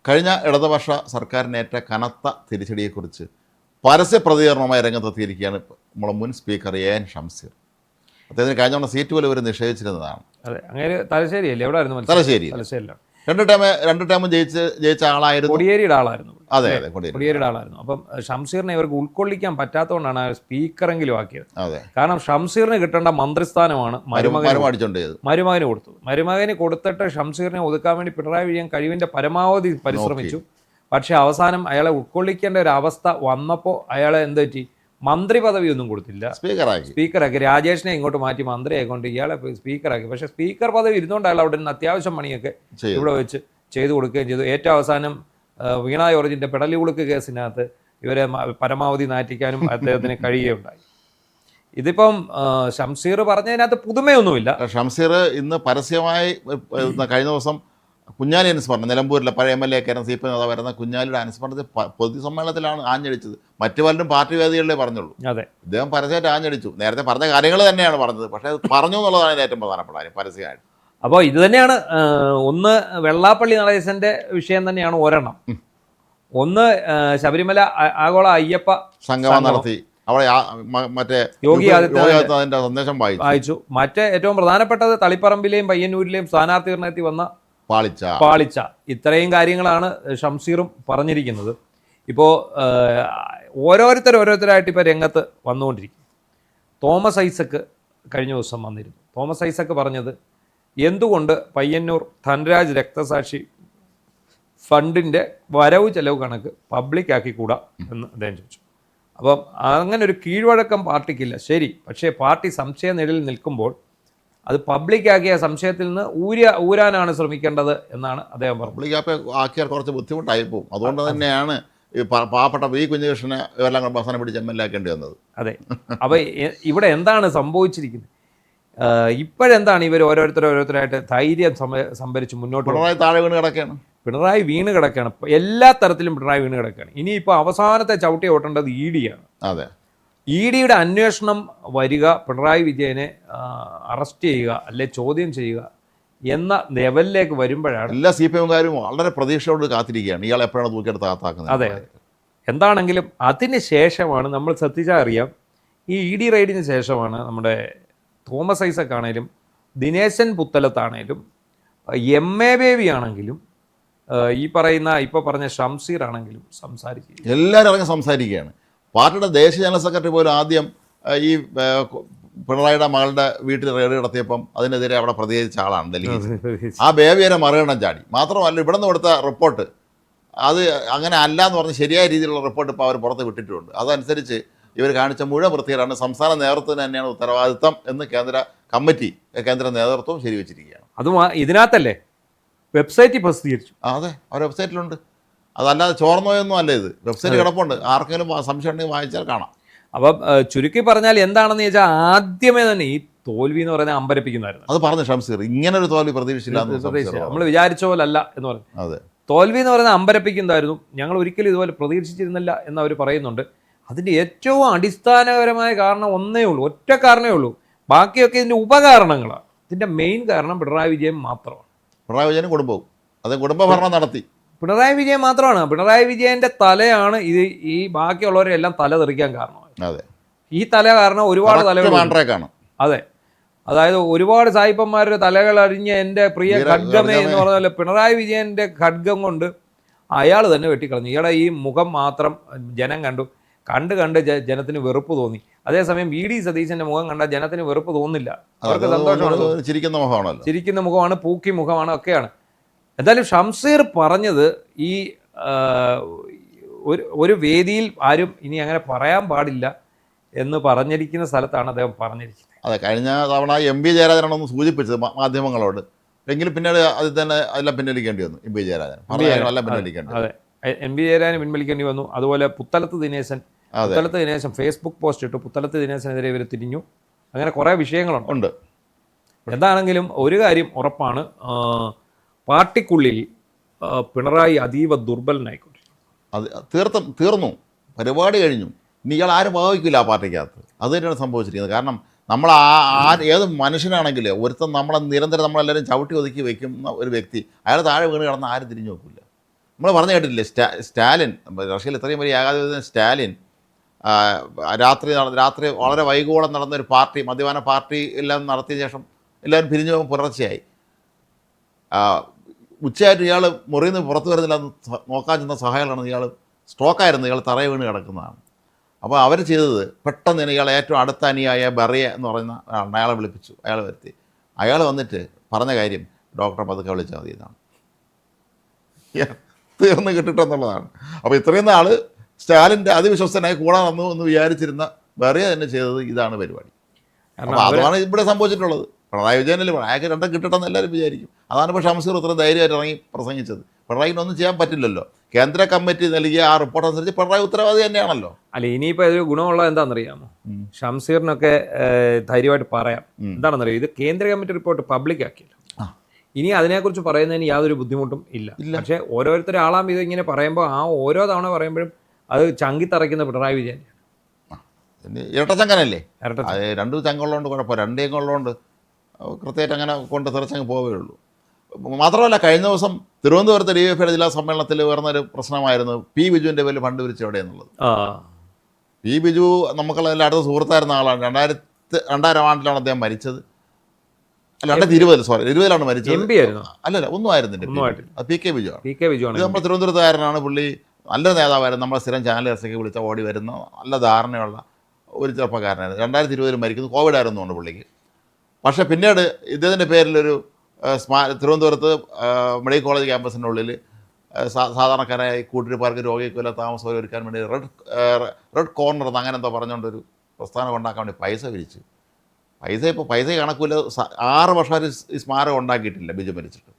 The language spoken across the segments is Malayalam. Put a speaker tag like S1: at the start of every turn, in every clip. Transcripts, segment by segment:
S1: കഴിഞ്ഞ ഇടതുപക്ഷ സർക്കാരിനേറ്റ കനത്ത തിരിച്ചടിയെക്കുറിച്ച് പരസ്യ പ്രതികരണവുമായി രംഗത്തെത്തിയിരിക്കുകയാണ് നമ്മുടെ മുൻ സ്പീക്കർ എൻ ഷംസീർ. അദ്ദേഹത്തിന് കഴിഞ്ഞ തവണ സീറ്റ് പോലും ഇവർ നിഷേധിച്ചിരുന്നതാണ്.
S2: അതെ, അങ്ങനെ തലശ്ശേരിയല്ലേ? എവിടെ ആയിരുന്നു?
S1: തലശ്ശേരി.
S2: തലശ്ശേരിയിലാണ്.
S1: രണ്ട് ടൈമും ജയിച്ച ആളായിരുന്നു.
S2: കൊടിയേരിയുടെ ആളായിരുന്നു.
S1: അതെ,
S2: കൊടിയേരിയുടെ ആളായിരുന്നു. അപ്പം ഷംസീറിനെ ഇവർക്ക് ഉൾക്കൊള്ളിക്കാൻ പറ്റാത്തതുകൊണ്ടാണ് സ്പീക്കറെങ്കിലും ആക്കിയത്.
S1: അതെ,
S2: കാരണം ഷംസീറിന് കിട്ടേണ്ട മന്ത്രിസ്ഥാനമാണ് മരുമകന് കൊടുത്തത്. മരുമകന് കൊടുത്തിട്ട് ഷംസീറിനെ ഒതുക്കാൻ വേണ്ടി പിണറായി വിജയൻ കഴിവിന്റെ പരമാവധി പരിശ്രമിച്ചു. പക്ഷെ അവസാനം അയാളെ ഉൾക്കൊള്ളിക്കേണ്ട ഒരു അവസ്ഥ വന്നപ്പോൾ അയാളെ എന്ത് പറ്റി? മന്ത്രി പദവി ഒന്നും കൊടുത്തില്ല, സ്പീക്കറാക്കി. രാജേഷിനെ ഇങ്ങോട്ട് മാറ്റി മന്ത്രിയായിക്കൊണ്ട് ഇയാളെ സ്പീക്കറാക്കി. പക്ഷേ സ്പീക്കർ പദവി ഇരുന്നുകൊണ്ട് അയാൾ അവിടെ നിന്ന് അത്യാവശ്യം പണിയൊക്കെ ഇവിടെ വെച്ച് ചെയ്തു കൊടുക്കുകയും ചെയ്തു. ഏറ്റവും അവസാനം വീണ ജോർജിന്റെ പെടലി ഉളുക്ക് കേസിനകത്ത് ഇവരെ പരമാവധി നാറ്റിക്കാനും അദ്ദേഹത്തിന് കഴിയുകയുണ്ടായി. ഇതിപ്പം ഷംസീർ പറഞ്ഞതിനകത്ത് പുതുമയൊന്നുമില്ല.
S1: ഷംസീർ ഇന്ന് പരസ്യമായി കഴിഞ്ഞ ദിവസം കുഞ്ഞാലി അനുസ്മരണം, നിലമ്പൂരിലെ പഴയ MLA കാരൻ CPM നേതാവ് വരുന്ന കുഞ്ഞാലിയുടെ അനുസ്മരണത്തിൽ പൊതുസമ്മേളനത്തിലാണ് ആഞ്ഞടിച്ചത്. മറ്റു പലരും പാർട്ടി വേദികളിലേ പറഞ്ഞുള്ളൂ.
S2: അതെ,
S1: ഇദ്ദേഹം പരസ്യമായിട്ട് ആഞ്ഞടിച്ചു. നേരത്തെ പറഞ്ഞ കാര്യങ്ങൾ തന്നെയാണ് പറഞ്ഞത്, പക്ഷേ അത് പറഞ്ഞു എന്നുള്ളതാണ് ഏറ്റവും പ്രധാനപ്പെട്ട കാര്യം, പരസ്യമായിട്ട്.
S2: അപ്പോൾ ഇത് തന്നെയാണ് ഒന്ന് വെള്ളാപ്പള്ളി നടേശന്റെ വിഷയം തന്നെയാണ് ഒരെണ്ണം. ഒന്ന് ശബരിമല ആഗോള അയ്യപ്പ
S1: സംഗമം നടത്തി അവിടെ മറ്റേ
S2: യോഗി ആദിത്യനാഥിന്റെ
S1: സന്ദേശം വായിച്ചു.
S2: മറ്റേ ഏറ്റവും പ്രധാനപ്പെട്ടത് തളിപ്പറമ്പിലെയും പയ്യന്നൂരിലെയും സ്ഥാനാർത്ഥി നിർണയത്തിൽ വന്ന പാളിച്ച. ഇത്രയും കാര്യങ്ങളാണ് ഷംസീറും പറഞ്ഞിരിക്കുന്നത്. ഇപ്പോൾ ഓരോരുത്തരായിട്ട് ഇപ്പോൾ രംഗത്ത് വന്നുകൊണ്ടിരിക്കും. തോമസ് ഐസക്ക് കഴിഞ്ഞ ദിവസം വന്നിരുന്നു. തോമസ് ഐസക്ക് പറഞ്ഞത് എന്തുകൊണ്ട് പയ്യന്നൂർ ധനരാജ് രക്തസാക്ഷി ഫണ്ടിൻ്റെ വരവ് ചെലവ് കണക്ക് പബ്ലിക്കാക്കിക്കൂടാ എന്ന് അദ്ദേഹം ചോദിച്ചു. അപ്പം അങ്ങനെ ഒരു കീഴ്വഴക്കം പാർട്ടിക്കില്ല, ശരി. പക്ഷേ പാർട്ടി സംശയ നിഴലിൽ നിൽക്കുമ്പോൾ അത് പബ്ലിക്കാക്കിയ സംശയത്തിൽ നിന്ന് ഊരാനാണ് ശ്രമിക്കേണ്ടത് എന്നാണ് അദ്ദേഹം പറഞ്ഞത്.
S1: പബ്ലിക് ആക്കിയാൽ കുറച്ച് ബുദ്ധിമുട്ടായി പോകും. അതുകൊണ്ട് തന്നെയാണ് ഈ പാവപ്പെട്ട വി കുഞ്ഞകൃഷ്ണനെ ഇവരെല്ലാം അവസാനം പിടിച്ച് MLA ആക്കേണ്ടി വന്നത്.
S2: അതെ, അപ്പോൾ ഇവിടെ എന്താണ് സംഭവിച്ചിരിക്കുന്നത്? ഇപ്പോഴെന്താണ് ഇവർ ഓരോരുത്തരായിട്ട് ധൈര്യം സംഭരിച്ച് മുന്നോട്ട് പിണറായി വീണ് കിടക്കുകയാണ്. എല്ലാ തരത്തിലും പിണറായി വീണ് കിടക്കുകയാണ്. ഇനിയിപ്പോൾ അവസാനത്തെ ചവിട്ടി ഓട്ടേണ്ടത് ED ആണ്.
S1: അതെ,
S2: EDയുടെ അന്വേഷണം വരിക, പിണറായി വിജയനെ അറസ്റ്റ് ചെയ്യുക അല്ലെ ചോദ്യം ചെയ്യുക എന്ന ലെവലിലേക്ക് വരുമ്പോഴാണ്
S1: എല്ലാ CPMകാരും വളരെ പ്രതീക്ഷയോട് കാത്തിരിക്കുകയാണ് ഇയാൾ എപ്പോഴാണ് തൂക്കിയെടുത്ത് അകത്താക്കുന്നത്.
S2: അതെ, എന്താണെങ്കിലും അതിന് ശേഷമാണ് നമ്മൾ ശ്രദ്ധിച്ചാൽ അറിയാം, ഈ ED റെയ്ഡിന് ശേഷമാണ് നമ്മുടെ തോമസ് ഐസക് ആണേലും ദിനേശൻ പുത്തലത്താണേലും MA ബേബി ആണെങ്കിലും ഈ ഇപ്പോൾ പറഞ്ഞ ഷംസീർ ആണെങ്കിലും സംസാരിക്കുക.
S1: എല്ലാവരും ഇറങ്ങി സംസാരിക്കുകയാണ്. പാർട്ടിയുടെ ദേശീയ ജനറൽ സെക്രട്ടറി പോലും ആദ്യം ഈ പിണറായിയുടെ മകളുടെ വീട്ടിൽ റെയ്ഡ് നടത്തിയപ്പം അതിനെതിരെ അവിടെ പ്രതികരിച്ച ആളാണ് ഡൽഹിയിൽ. ആ ബേബി വരെ മറികടം ചാടി. മാത്രമല്ല, ഇവിടെ നിന്ന് കൊടുത്ത റിപ്പോർട്ട് അത് അങ്ങനെ അല്ല എന്ന് പറഞ്ഞ് ശരിയായ രീതിയിലുള്ള റിപ്പോർട്ട് ഇപ്പോൾ അവർ പുറത്ത് വിട്ടിട്ടുണ്ട്. അതനുസരിച്ച് ഇവർ കാണിച്ച മുഴുവൻ വൃത്തികേടാണ്. സംസ്ഥാന നേതൃത്വത്തിന് തന്നെയാണ് ഉത്തരവാദിത്തം എന്ന് കേന്ദ്ര നേതൃത്വം ശരിവെച്ചിരിക്കുകയാണ്.
S2: അതും ഇതിനകത്തല്ലേ വെബ്സൈറ്റിൽ പ്രസിദ്ധീകരിച്ചു.
S1: അതെ, അവർ വെബ്സൈറ്റിലുണ്ട്. അതല്ലാതെ ചോർന്നോയൊന്നും അല്ല, ഇത് വെബ്സൈറ്റ് കിടപ്പുണ്ട്. ആർക്കെങ്കിലും സംശയം ഉണ്ടെങ്കിൽ വായിച്ചാൽ കാണാം.
S2: അപ്പം ചുരുക്കി പറഞ്ഞാൽ എന്താണെന്ന് ചോദിച്ചാൽ ആദ്യമേ തന്നെ ഈ തോൽവി എന്ന് പറയുന്നത് അമ്പരപ്പിക്കുന്നതായിരുന്നു.
S1: അത് പറഞ്ഞു ഷംസീർ, ഇങ്ങനെ ഒരു തോൽവി പ്രതീക്ഷിച്ചില്ല,
S2: നമ്മൾ വിചാരിച്ച പോലെ അല്ല എന്ന് പറഞ്ഞു.
S1: അതെ,
S2: തോൽവി എന്ന് പറയുന്നത് അമ്പരപ്പിക്കുന്നതായിരുന്നു. ഞങ്ങൾ ഒരിക്കലും ഇതുപോലെ പ്രതീക്ഷിച്ചിരുന്നില്ല എന്ന് അവർ പറയുന്നുണ്ട്. അതിൻ്റെ ഏറ്റവും അടിസ്ഥാനപരമായ കാരണം ഒറ്റ കാരണമേ ഉള്ളൂ. ബാക്കിയൊക്കെ ഇതിൻ്റെ ഉപകാരണങ്ങളാണ്. ഇതിൻ്റെ മെയിൻ കാരണം പിണറായി വിജയൻ മാത്രമാണ്.
S1: പിണറായി വിജയനും കുടുംബവും അത് കുടുംബഭരണം നടത്തി.
S2: പിണറായി വിജയൻ മാത്രമാണ്. പിണറായി വിജയന്റെ തലയാണ് ഈ ബാക്കിയുള്ളവരെല്ലാം തല തെറിക്കാൻ കാരണമായി.
S1: അതെ,
S2: ഈ തല കാരണം ഒരുപാട്
S1: തലകളാണ്.
S2: അതെ, അതായത് ഒരുപാട് സായിപ്പന്മാരുടെ തലകൾ അരിഞ്ഞ എൻ്റെ പ്രിയ ഖഡ്ഗമേ എന്ന് പറഞ്ഞ പിണറായി വിജയന്റെ ഖഡ്ഗം കൊണ്ട് അയാൾ തന്നെ വെട്ടിക്കളഞ്ഞു. ഇയാളെ ഈ മുഖം മാത്രം ജനം കണ്ട് ജനത്തിന് വെറുപ്പ് തോന്നി. അതേസമയം VD സതീശന്റെ മുഖം കണ്ടാൽ ജനത്തിന് വെറുപ്പ് തോന്നില്ല. അവർക്ക് സന്തോഷമാണ്. ചിരിക്കുന്ന മുഖമാണ്, പൂക്കി മുഖമാണ്, ഒക്കെയാണ്. എന്തായാലും ഷംസീർ പറഞ്ഞത് ഈ ഒരു വേദിയിൽ ആരും ഇനി അങ്ങനെ പറയാൻ പാടില്ല എന്ന് പറഞ്ഞിരിക്കുന്ന സ്ഥലത്താണ് അദ്ദേഹം പറഞ്ഞിരിക്കുന്നത്.
S1: അതെ, കഴിഞ്ഞ തവണ MV ജയരാജനാണെന്ന് സൂചിപ്പിച്ചത് മാധ്യമങ്ങളോട്. എങ്കിലും പിന്നീട് അതിൽ തന്നെ അതെല്ലാം പിൻവലിക്കേണ്ടി വന്നു. MV ജയരാജൻ
S2: അതെ, MV ജയരാജന് പിൻവലിക്കേണ്ടി വന്നു. അതുപോലെ പുത്തലത്ത് ദിനേശൻ ഫേസ്ബുക്ക് പോസ്റ്റ് ഇട്ടു. പുത്തലത്ത് ദിനേശനെതിരെ ഇവർ തിരിഞ്ഞു. അങ്ങനെ കുറേ വിഷയങ്ങളുണ്ട്. എന്താണെങ്കിലും ഒരു കാര്യം ഉറപ്പാണ്, പാർട്ടിക്കുള്ളിൽ പിണറായി അതീവ ദുർബലനായിക്കൊണ്ടിരിക്കും.
S1: അത് തീർന്നു, പരിപാടി കഴിഞ്ഞു. ഇനി ഇയാൾ ആരും ഭാവിക്കില്ല ആ പാർട്ടിക്കകത്ത്. അത് തന്നെയാണ് സംഭവിച്ചിരിക്കുന്നത്. കാരണം നമ്മൾ ഏത് മനുഷ്യനാണെങ്കിലും നമ്മളെ നിരന്തരം നമ്മളെല്ലാവരും ചവിട്ടി ഒതുക്കി വയ്ക്കുന്ന ഒരു വ്യക്തി, അയാൾ താഴെ വീണ് കിടന്ന് ആരും തിരിഞ്ഞു നോക്കില്ല. നമ്മൾ പറഞ്ഞു കേട്ടിട്ടില്ലേ സ്റ്റാലിൻ റഷ്യയിൽ ഇത്രയും വലിയ ഏകാധിപത്യം സ്റ്റാലിൻ രാത്രി വളരെ വൈകോളം നടന്നൊരു പാർട്ടി മദ്യപാന പാർട്ടി എല്ലാം നടത്തിയ ശേഷം എല്ലാവരും പിരിഞ്ഞു പോകും പുലർച്ചയായി. ഉച്ചയായിട്ട് ഇയാൾ മുറിയിൽ നിന്ന് പുറത്തു വരുന്നില്ല എന്ന് നോക്കാൻ ചെന്ന സഹായികളാണ് ഇയാൾ സ്ട്രോക്കായിരുന്നു, ഇയാൾ തറയെ വീണ് കിടക്കുന്നതാണ്. അപ്പോൾ അവർ ചെയ്തത് പെട്ടെന്ന് തന്നെ ഇയാളെ ഏറ്റവും അടുത്ത അനിയായ ബെറിയ എന്ന് പറയുന്ന അയാളെ വിളിപ്പിച്ചു, അയാൾ വരുത്തി. അയാൾ വന്നിട്ട് പറഞ്ഞ കാര്യം ഡോക്ടറെ പതുക്കെ വിളിച്ചാൽ മതി എന്നാണ്, തീർന്ന് കിട്ടിട്ടെന്നുള്ളതാണ്. അപ്പോൾ ഇത്രയും നാൾ സ്റ്റാലിൻ്റെ അതിവിശ്വസ്തനായി കൂടാൻ വന്നു എന്ന് വിചാരിച്ചിരുന്ന ബെറിയ തന്നെ ചെയ്തത് ഇതാണ് പരിപാടി. അപ്പോൾ അതാണ് ഇവിടെ സംഭവിച്ചിട്ടുള്ളത്. പിണറായി വിജയനല്ലേ അയാൾക്ക് രണ്ടും കിട്ടട്ടെന്ന് എല്ലാവരും വിചാരിക്കും. അതാണ് ഇപ്പോൾ ഷംസീർ ഇത്രയും ധൈര്യമായിട്ട് ഇറങ്ങി പ്രസംഗിച്ചത്. പിണറായിനൊന്നും ചെയ്യാൻ പറ്റില്ലല്ലോ. കേന്ദ്ര കമ്മിറ്റി നൽകിയ ആ റിപ്പോർട്ട് അനുസരിച്ച് പിണറായി ഉത്തരവാദി തന്നെയാണല്ലോ.
S2: അല്ല, ഇനിയിപ്പോൾ ഇതൊരു ഗുണമുള്ളത് എന്താണെന്നറിയാമോ? ഷംസീറിനൊക്കെ ധൈര്യമായിട്ട് പറയാം. എന്താണെന്നറിയാം, ഇത് കേന്ദ്ര കമ്മിറ്റി റിപ്പോർട്ട് പബ്ലിക് ആക്കിയല്ലോ. ഇനി അതിനെക്കുറിച്ച് പറയുന്നതിന് യാതൊരു ബുദ്ധിമുട്ടും ഇല്ല. പക്ഷേ ഓരോരുത്തരും ആളാം ഇത് ഇങ്ങനെ പറയുമ്പോൾ ആ ഓരോ തവണ പറയുമ്പോഴും അത് ചങ്കിത്തറയ്ക്കുന്ന പിണറായി വിജയൻ
S1: ഇരട്ടച്ചങ്കനല്ലേ. രണ്ട് ചങ്കുള്ളതുകൊണ്ട് കുഴപ്പമില്ല, രണ്ട് ചങ്കുള്ളതുകൊണ്ട് കൃത്യമായിട്ട് അങ്ങനെ കൊണ്ട് തെറിച്ചങ്ങ് പോവേ ഉള്ളൂ. മാത്രമല്ല, കഴിഞ്ഞ ദിവസം തിരുവനന്തപുരത്ത് DYFIയുടെ ജില്ലാ സമ്മേളനത്തിൽ വരുന്നൊരു പ്രശ്നമായിരുന്നു പി ബിജുവിൻ്റെ പേരിൽ ഫണ്ട് പിരിച്ചു എവിടെയെന്നുള്ളത്. പി ബിജു നമുക്കെല്ലാം അടുത്ത സുഹൃത്തായിരുന്ന ആളാണ്. 2000 ആണ്ടിലാണ് അദ്ദേഹം മരിച്ചത്. അല്ല, 2020 മരിച്ചത്. അല്ലല്ല, ഒന്നും ആയിരുന്നില്ല. അത് PK ബിജു ആണ്. ഇത് നമ്മൾ തിരുവനന്തപുരത്തുകാരനാണ്. പുള്ളി നല്ലൊരു നേതാവായിരുന്നു. നമ്മളെ സ്ഥിരം ചാനൽ ചർച്ചയ്ക്ക് വിളിച്ച ഓടി വരുന്ന നല്ല ധാരണയുള്ള ഒരു ചെറുപ്പക്കാരനായിരുന്നു. 2020 മരിക്കുന്നത് കോവിഡ് ആയിരുന്നുകൊണ്ട് പുള്ളിക്ക്. പക്ഷേ പിന്നീട് ഇദ്ദേഹത്തിൻ്റെ പേരിലൊരു തിരുവനന്തപുരത്ത് മെഡിക്കൽ കോളേജ് ക്യാമ്പസിൻ്റെ ഉള്ളിൽ സാധാരണക്കാരായി കൂട്ടിരിപ്പാർക്ക് രോഗിക്കുള്ള താമസം ഒരുക്കാൻ വേണ്ടി റെഡ് കോർണർ എന്ന് അങ്ങനെ എന്തോ പറഞ്ഞുകൊണ്ടൊരു പ്രസ്ഥാനം ഉണ്ടാക്കാൻ വേണ്ടി പൈസ പിരിച്ചു. പൈസ കണക്കില്ല. 6 വർഷമായിട്ട് ഈ സ്മാരകം ഉണ്ടാക്കിയിട്ടില്ല ബിജു മരിച്ചിട്ട്.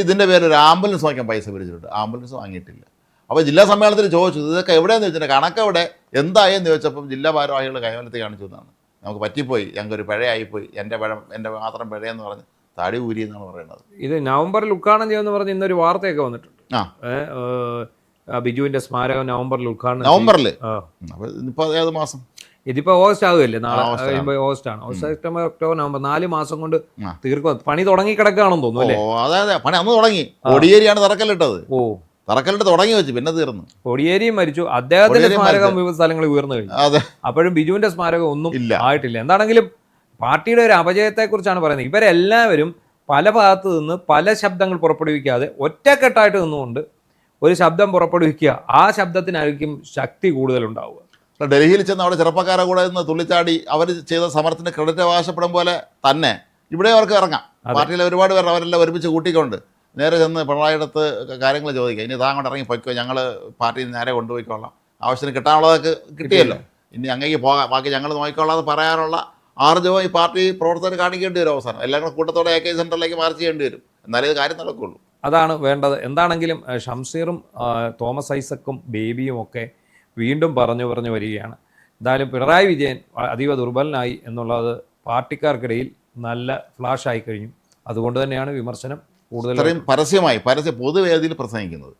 S1: ഇതിൻ്റെ പേരിൽ ഒരു ആംബുലൻസ് വാങ്ങിക്കാൻ പൈസ പിരിച്ചിട്ടുണ്ട്, ആംബുലൻസ് വാങ്ങിയിട്ടില്ല. അപ്പോൾ ജില്ലാ സമ്മേളനത്തിൽ ചോദിച്ചു ഇതൊക്കെ എവിടെയെന്ന് ചോദിച്ചിട്ട് കണക്കെവിടെ എന്തായെന്ന് ചോദിച്ചപ്പം ജില്ലാ ഭാരവാഹികൾ കൈവലത്തിൽ കാണിച്ചു എന്നാണ്. നമുക്ക് പറ്റിപ്പോയി, ഞങ്ങൾക്കൊരു പിഴയായിപ്പോയി, എൻ്റെ മാത്രം പിഴയെന്ന് പറഞ്ഞ് താടി ഊരി എന്നാണ് പറയുന്നത്.
S2: ഇത് നവംബറിൽ ഉദ്ഘാടനം ചെയ്യുമെന്ന് പറഞ്ഞ് ഇന്നൊരു വാർത്തയൊക്കെ വന്നിട്ടുണ്ട്. ബിജുവിൻ്റെ സ്മാരകം നവംബറിൽ ഉദ്ഘാടനം.
S1: നവംബറിൽ അപ്പോൾ ഇപ്പോൾ ഏത് മാസം?
S2: ഇതിപ്പോൾ ഓഗസ്റ്റ് ആകുമല്ലേ, നാളെ കഴിയുമ്പോൾ ഓഗസ്റ്റ് ആണ്. ഓഗസ്റ്റ്, സെപ്റ്റംബർ, ഒക്ടോബർ, നവംബർ 4 മാസം കൊണ്ട് തീർക്കും. പണി തുടങ്ങി കിടക്കുകയാണെന്ന് തോന്നുന്നു അല്ലേ?
S1: അതെ, പണി അന്ന് തുടങ്ങി. കോടിയേരിയാണ് തറക്കല്ലിട്ടത്. തറക്കല്ലിട്ട് തുടങ്ങി വെച്ച് പിന്നെ തീർന്നു.
S2: കോടിയേരിയും മരിച്ചു, അദ്ദേഹത്തിന്റെ സ്മാരകം വിവിധ സ്ഥലങ്ങളിൽ ഉയർന്നു കഴിഞ്ഞു. അപ്പോഴും ബിജുവിന്റെ സ്മാരകം ഒന്നും ആയിട്ടില്ല. എന്താണെങ്കിലും പാർട്ടിയുടെ ഒരു അപജയത്തെക്കുറിച്ചാണ് പറയുന്നത്. ഇവരെല്ലാവരും പല ഭാഗത്ത് നിന്ന് പല ശബ്ദങ്ങൾ പുറപ്പെടുവിക്കാതെ ഒറ്റക്കെട്ടായിട്ട് നിന്നുകൊണ്ട് ഒരു ശബ്ദം പുറപ്പെടുവിക്കുക. ആ ശബ്ദത്തിനായിരിക്കും ശക്തി കൂടുതലുണ്ടാവുക.
S1: ഡൽഹിയിൽ ചെന്ന് അവിടെ ചെറുപ്പക്കാരെ കൂടെ നിന്ന് തുള്ളിച്ചാടി അവർ ചെയ്ത സമരത്തിന് ക്രെഡിറ്റ് അവകാശപ്പെടും പോലെ തന്നെ ഇവിടെ അവർക്ക് ഇറങ്ങാം. പാർട്ടിയിലെ ഒരുപാട് പേർ അവരെല്ലാം ഒരുമിച്ച് കൂട്ടിക്കൊണ്ട് നേരെ ചെന്ന് പിണറായിയുടെ അടുത്ത് കാര്യങ്ങൾ ചോദിക്കുക. ഇനി താൻ കൊണ്ട് ഇറങ്ങി പൊയ്ക്കോ, ഞങ്ങൾ പാർട്ടിയിൽ നേരെ കൊണ്ടുപോയിക്കോളാം, ആവശ്യത്തിന് കിട്ടാനുള്ളതൊക്കെ കിട്ടിയല്ലോ, ഇനി അങ്ങേക്ക് പോകാം, ബാക്കി ഞങ്ങൾ നോക്കിക്കോളാം പറയാനുള്ള ആർജവം ഈ പാർട്ടി പ്രവർത്തകർ കാണിക്കേണ്ടി വരും. അവസാനം എല്ലാവരും കൂട്ടത്തോടെ AK സെൻറ്ററിലേക്ക് മാർച്ച് ചെയ്യേണ്ടി വരും. എന്നാലേ ഇത് കാര്യം നടക്കുകയുള്ളൂ.
S2: അതാണ് വേണ്ടത്. എന്താണെങ്കിലും ഷംസീറും തോമസ് ഐസക്കും ബേബിയും ഒക്കെ വീണ്ടും പറഞ്ഞു വരികയാണ്. എന്തായാലും പിണറായി വിജയൻ അതീവ ദുർബലനായി എന്നുള്ളത് പാർട്ടിക്കാർക്കിടയിൽ നല്ല ഫ്ലാഷ് ആയി കഴിഞ്ഞു. അതുകൊണ്ട് തന്നെയാണ് വിമർശനം കൂടുതൽ
S1: പരസ്യമായി പൊതുവേദിയിൽ പ്രസംഗിക്കുന്നത്.